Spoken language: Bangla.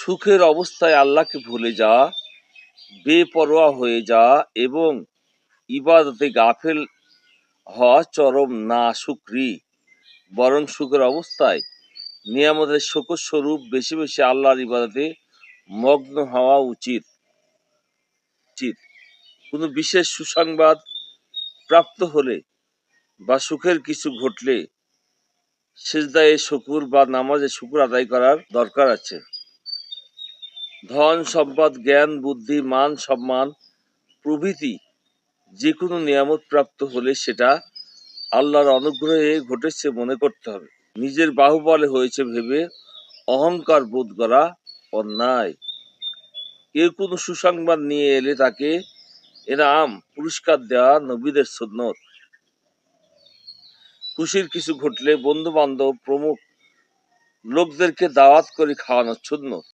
সুখের অবস্থায় আল্লাহকে ভুলে যাওয়া, বেপরোয়া হয়ে যাওয়া এবং ইবাদতে গাফেল হওয়া চরম নাশুকরি। বরং সুখের অবস্থায় নিয়ামতের শকর স্বরূপ বেশি বেশি আল্লাহর ইবাদতে মগ্ন হওয়া উচিত। কোনো বিশেষ সুসংবাদ প্রাপ্ত হলে বা সুখের কিছু ঘটলে সিজদায়ে শুকুর বা নামাজে শুকুর আদায় করার দরকার আছে। ধন সম্পদ, জ্ঞান, বুদ্ধি, মান সম্মান প্রভৃতি যে কোনো নিয়ামত প্রাপ্ত হলে সেটা আল্লাহর অনুগ্রহে ঘটেছে মনে করতে হবে। নিজের বাহুবলে হয়েছে ভেবে অহংকার বোধ করা অন্যায়। কেউ কোনো সুসংবাদ নিয়ে এলে তাকে এনাম পুরস্কার দেওয়া নবীদের সুন্নত। খুশির কিছু ঘটলে বন্ধু বান্ধব প্রমুখ লোকদেরকে দাওয়াত করে খাওয়ানো সুন্নত।